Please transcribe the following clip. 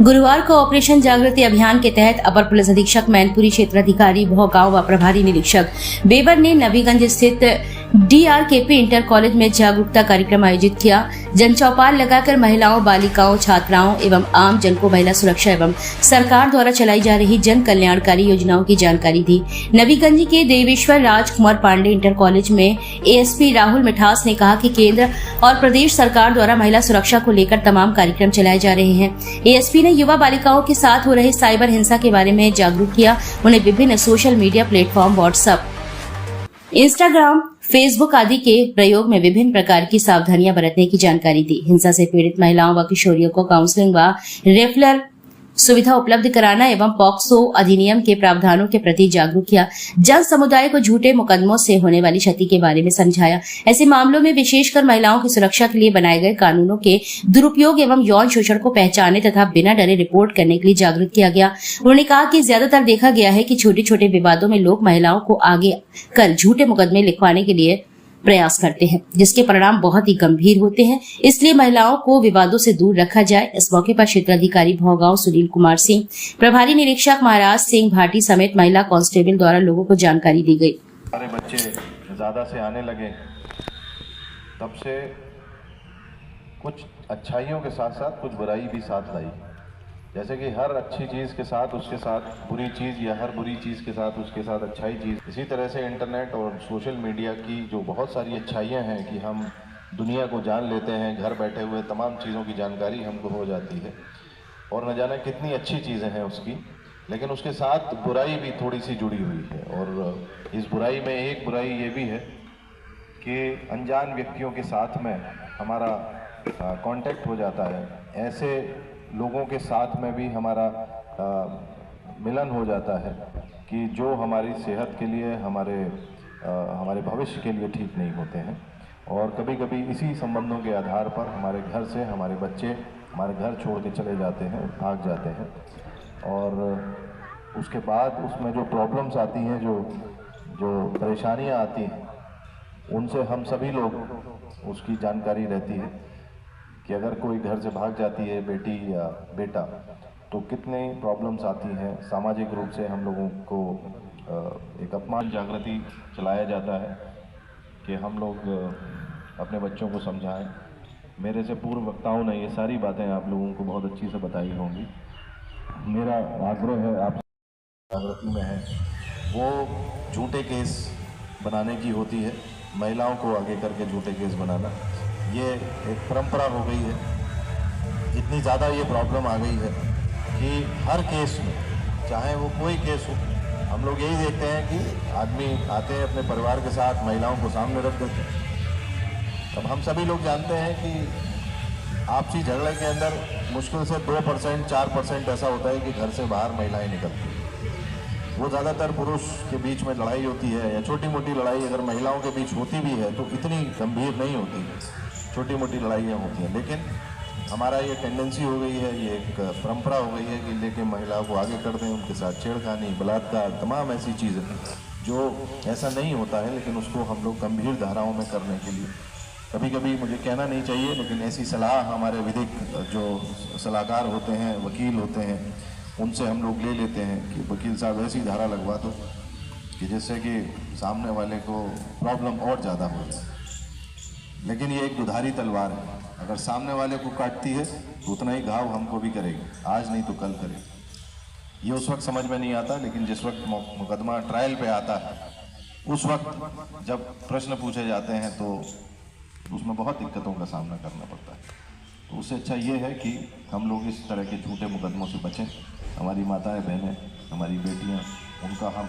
गुरुवार को ऑपरेशन जागृति अभियान के तहत अपर पुलिस अधीक्षक मैनपुरी, क्षेत्राधिकारी भौगांव व प्रभारी निरीक्षक बेबर ने नबीगंज स्थित DRKP इंटर कॉलेज में जागरूकता कार्यक्रम आयोजित किया। जन चौपाल लगाकर महिलाओं, बालिकाओं, छात्राओं एवं आम जन को महिला सुरक्षा एवं सरकार द्वारा चलाई जा रही जन कल्याणकारी योजनाओं की जानकारी दी। नबीगंज के देवेश्वर राजकुमार पांडे इंटर कॉलेज में ASP राहुल मिठास ने कहा कि केंद्र और प्रदेश सरकार द्वारा महिला सुरक्षा को लेकर तमाम कार्यक्रम चलाए जा रहे हैं। ASP ने युवा बालिकाओं के साथ हो रहे साइबर हिंसा के बारे में जागरूक किया। उन्हें विभिन्न social media platform WhatsApp, Instagram, Facebook आदि के प्रयोग में विभिन्न प्रकार की सावधानियां बरतने की जानकारी दी। हिंसा से पीड़ित महिलाओं व किशोरियों को काउंसलिंग व रेफरल सुविधा उपलब्ध कराना एवं पॉक्सो अधिनियम के प्रावधानों के प्रति जागरूक किया। जन समुदाय को झूठे मुकदमों से होने वाली क्षति के बारे में समझाया। ऐसे मामलों में विशेषकर महिलाओं की सुरक्षा के लिए बनाए गए कानूनों के दुरुपयोग एवं यौन शोषण को पहचानने तथा बिना डरे रिपोर्ट करने के लिए जागरूक किया गया। उन्होंने कहा कि ज्यादातर देखा गया है कि छोटे छोटे विवादों में लोग महिलाओं को आगे कर झूठे मुकदमे लिखवाने के लिए प्रयास करते हैं, जिसके परिणाम बहुत ही गंभीर होते हैं। इसलिए महिलाओं को विवादों से दूर रखा जाए। इस मौके पर क्षेत्राधिकारी भौगांव सुनील कुमार सिंह, प्रभारी निरीक्षक महाराज सिंह भाटी समेत महिला कांस्टेबल द्वारा लोगों को जानकारी दी गई। हमारे बच्चे ज़्यादा से आने लगे, तब से कुछ अच्छाइयों के साथ साथ कुछ बुराई भी साथ लाई। जैसे कि हर अच्छी चीज़ के साथ उसके साथ बुरी चीज़, या हर बुरी चीज़ के साथ उसके साथ अच्छाई चीज़। इसी तरह से इंटरनेट और सोशल मीडिया की जो बहुत सारी अच्छाइयाँ हैं कि हम दुनिया को जान लेते हैं, घर बैठे हुए तमाम चीज़ों की जानकारी हमको हो जाती है और न जाने कितनी अच्छी चीज़ें हैं उसकी। लेकिन उसके साथ बुराई भी थोड़ी सी जुड़ी हुई है, और इस बुराई में एक बुराई ये भी है कि अनजान व्यक्तियों के साथ में हमारा कांटेक्ट हो जाता है। ऐसे लोगों के साथ में भी हमारा मिलन हो जाता है कि जो हमारी सेहत के लिए, हमारे भविष्य के लिए ठीक नहीं होते हैं। और कभी कभी इसी संबंधों के आधार पर हमारे घर से हमारे बच्चे हमारे घर छोड़ के चले जाते हैं, भाग जाते हैं, और उसके बाद उसमें जो प्रॉब्लम्स आती हैं, जो परेशानियां आती हैं, उनसे हम सभी लोग उसकी जानकारी रहती है कि अगर कोई घर से भाग जाती है बेटी या बेटा, तो कितने प्रॉब्लम्स आती हैं। सामाजिक रूप से हम लोगों को एक अपमान जागृति चलाया जाता है कि हम लोग अपने बच्चों को समझाएं। मेरे से पूर्व वक्ताओं ने ये सारी बातें आप लोगों को बहुत अच्छी से बताई होंगी। मेरा आग्रह है आप जागृति में है वो झूठे केस बनाने की होती है। महिलाओं को आगे करके झूठे केस बनाना ये एक परंपरा हो गई है। इतनी ज़्यादा ये प्रॉब्लम आ गई है कि हर केस में, चाहे वो कोई केस हो, हम लोग यही देखते हैं कि आदमी आते हैं अपने परिवार के साथ, महिलाओं को सामने रख देते हैं। अब हम सभी लोग जानते हैं कि आपसी झगड़े के अंदर मुश्किल से 2%, 4% ऐसा होता है कि घर से बाहर महिलाएं निकलती हैं। वो ज़्यादातर पुरुष के बीच में लड़ाई होती है, या छोटी मोटी लड़ाई अगर महिलाओं के बीच होती भी है तो इतनी गंभीर नहीं होती है, छोटी मोटी लड़ाइयाँ होती हैं। लेकिन हमारा ये टेंडेंसी हो गई है, ये एक परंपरा हो गई है कि लेके महिलाओं को आगे कर दें, उनके साथ छेड़खानी, बलात्कार, तमाम ऐसी चीज़ें जो ऐसा नहीं होता है, लेकिन उसको हम लोग गंभीर धाराओं में करने के लिए कभी कभी, मुझे कहना नहीं चाहिए, लेकिन ऐसी सलाह हमारे विधिक जो सलाहकार होते हैं, वकील होते हैं, उनसे हम लोग ले लेते हैं कि वकील साहब ऐसी धारा लगवा दो कि जिससे कि सामने वाले को प्रॉब्लम और ज़्यादा हो जाए। लेकिन ये एक दुधारी तलवार है, अगर सामने वाले को काटती है तो उतना ही घाव हमको भी करेगी, आज नहीं तो कल करेगी। ये उस वक्त समझ में नहीं आता, लेकिन जिस वक्त मुकदमा ट्रायल पे आता है, उस वक्त जब प्रश्न पूछे जाते हैं तो उसमें बहुत दिक्कतों का सामना करना पड़ता है। तो उससे अच्छा ये है कि हम लोग इस तरह के झूठे मुकदमों से बचें। हमारी माताएं, बहनें, हमारी बेटियाँ, उनका हम